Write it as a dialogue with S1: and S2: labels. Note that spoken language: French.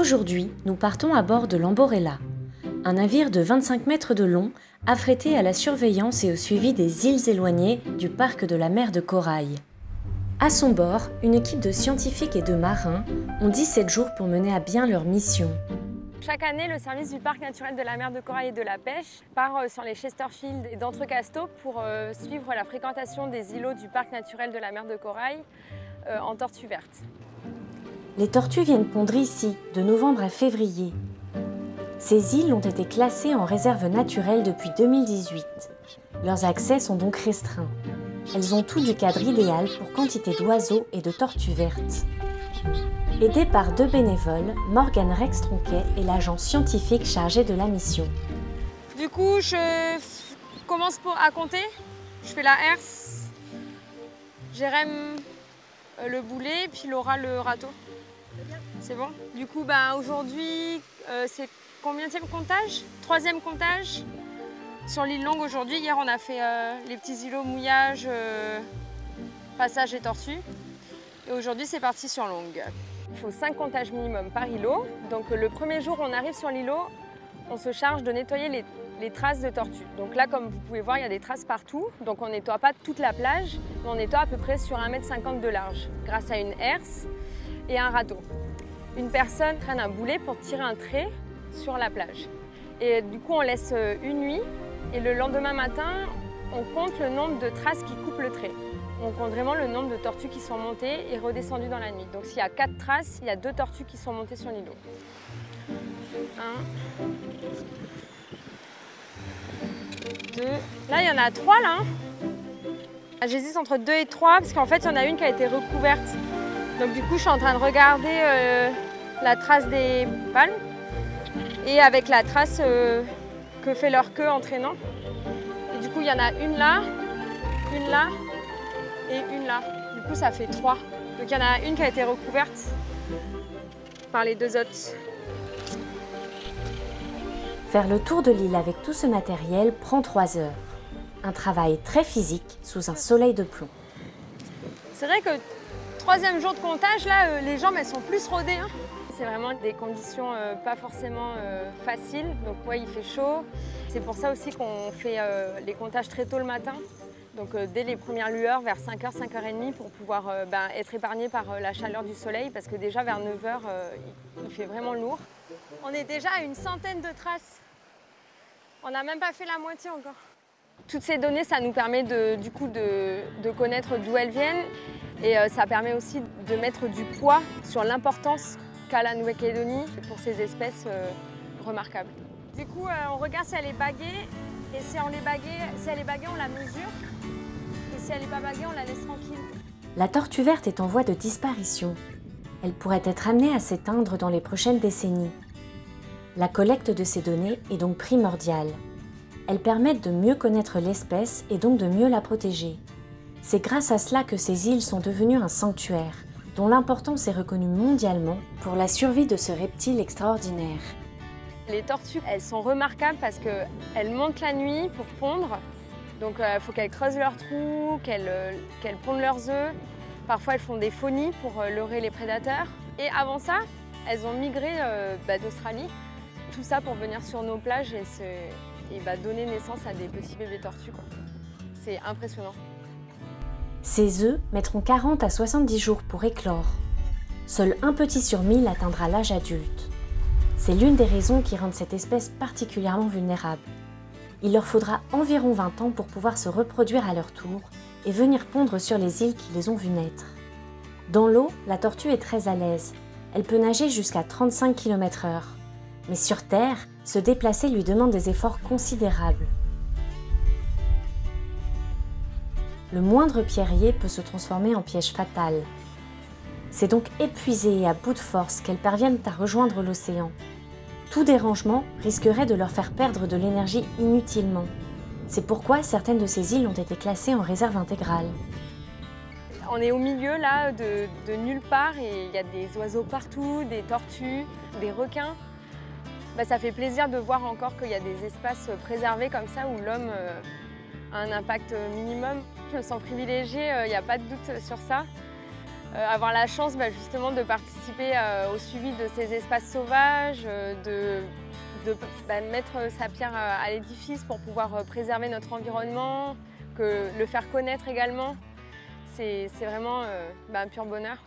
S1: Aujourd'hui, nous partons à bord de l'Amborella, un navire de 25 mètres de long affrété à la surveillance et au suivi des îles éloignées du parc de la mer de Corail. À son bord, une équipe de scientifiques et de marins ont 17 jours pour mener à bien leur mission.
S2: Chaque année, le service du parc naturel de la mer de Corail et de la pêche part sur les Chesterfield et d'Entrecasteaux pour suivre la fréquentation des îlots du parc naturel de la mer de Corail en tortues vertes.
S1: Les tortues viennent pondre ici, de novembre à février. Ces îles ont été classées en réserve naturelle depuis 2018. Leurs accès sont donc restreints. Elles ont tout du cadre idéal pour quantité d'oiseaux et de tortues vertes. Aidée par 2 bénévoles, Morgane Rex-Tronquet est l'agent scientifique chargé de la mission.
S2: Du coup, je commence à compter. Je fais la herse, Jérém le boulet, puis Laura le râteau. C'est bon? Du coup, aujourd'hui, c'est combienième comptage? 3e comptage sur l'île Longue aujourd'hui. Hier, on a fait les petits îlots mouillage, passage et tortues. Et aujourd'hui, c'est parti sur Longue. Il faut 5 comptages minimum par îlot. Donc le premier jour, on arrive sur l'îlot, on se charge de nettoyer les traces de tortues. Donc là, comme vous pouvez voir, il y a des traces partout. Donc on ne nettoie pas toute la plage, mais on nettoie à peu près sur 1,50 m de large, grâce à une herse et un râteau. Une personne traîne un boulet pour tirer un trait sur la plage. Et du coup, on laisse une nuit. Et le lendemain matin, on compte le nombre de traces qui coupent le trait. On compte vraiment le nombre de tortues qui sont montées et redescendues dans la nuit. Donc s'il y a 4 traces, il y a 2 tortues qui sont montées sur l'îlot. 1, 2. Là, il y en a 3 là. J'hésite entre 2 et 3 parce qu'en fait, il y en a une qui a été recouverte. Donc du coup, je suis en train de regarder la trace des palmes et avec la trace que fait leur queue en traînant. Et du coup, il y en a une là et une là. Du coup, ça fait 3. Donc il y en a une qui a été recouverte par les 2 autres.
S1: Faire le tour de l'île avec tout ce matériel prend 3 heures. Un travail très physique sous un soleil de plomb.
S2: C'est vrai que 3e jour de comptage, là, les jambes elles sont plus rodées. Hein. C'est vraiment des conditions pas forcément faciles. Donc ouais, il fait chaud. C'est pour ça aussi qu'on fait les comptages très tôt le matin. Donc dès les premières lueurs, vers 5h, 5h30, pour pouvoir être épargné par la chaleur du soleil, parce que déjà vers 9h, il fait vraiment lourd. On est déjà à une centaine de traces. On n'a même pas fait la moitié encore. Toutes ces données, ça nous permet de connaître d'où elles viennent. Et ça permet aussi de mettre du poids sur l'importance qu'a la Nouvelle-Calédonie pour ces espèces remarquables. Du coup, on regarde si elle est baguée. Et si elle est baguée, on la mesure. Et si elle n'est pas baguée, on la laisse tranquille.
S1: La tortue verte est en voie de disparition. Elle pourrait être amenée à s'éteindre dans les prochaines décennies. La collecte de ces données est donc primordiale. Elles permettent de mieux connaître l'espèce et donc de mieux la protéger. C'est grâce à cela que ces îles sont devenues un sanctuaire, dont l'importance est reconnue mondialement pour la survie de ce reptile extraordinaire.
S2: Les tortues, elles sont remarquables parce qu'elles montent la nuit pour pondre. Donc il faut qu'elles creusent leurs trous, qu'elles pondent leurs œufs. Parfois, elles font des faux nids pour leurrer les prédateurs. Et avant ça, elles ont migré d'Australie. Tout ça pour venir sur nos plages et donner naissance à des petits bébés tortues. C'est impressionnant.
S1: Ces œufs mettront 40 à 70 jours pour éclore. Seul un petit sur 1000 atteindra l'âge adulte. C'est l'une des raisons qui rendent cette espèce particulièrement vulnérable. Il leur faudra environ 20 ans pour pouvoir se reproduire à leur tour et venir pondre sur les îles qui les ont vues naître. Dans l'eau, la tortue est très à l'aise. Elle peut nager jusqu'à 35 km/h. Mais sur Terre, se déplacer lui demande des efforts considérables. Le moindre pierrier peut se transformer en piège fatal. C'est donc épuisée et à bout de force qu'elles parviennent à rejoindre l'océan. Tout dérangement risquerait de leur faire perdre de l'énergie inutilement. C'est pourquoi certaines de ces îles ont été classées en réserve intégrale.
S2: On est au milieu là de nulle part et il y a des oiseaux partout, des tortues, des requins. Ça fait plaisir de voir encore qu'il y a des espaces préservés comme ça où l'homme a un impact minimum. Je me sens privilégiée, il n'y a pas de doute sur ça. avoir la chance justement de participer au suivi de ces espaces sauvages, de mettre sa pierre à l'édifice pour pouvoir préserver notre environnement, le faire connaître également. C'est vraiment un pur bonheur.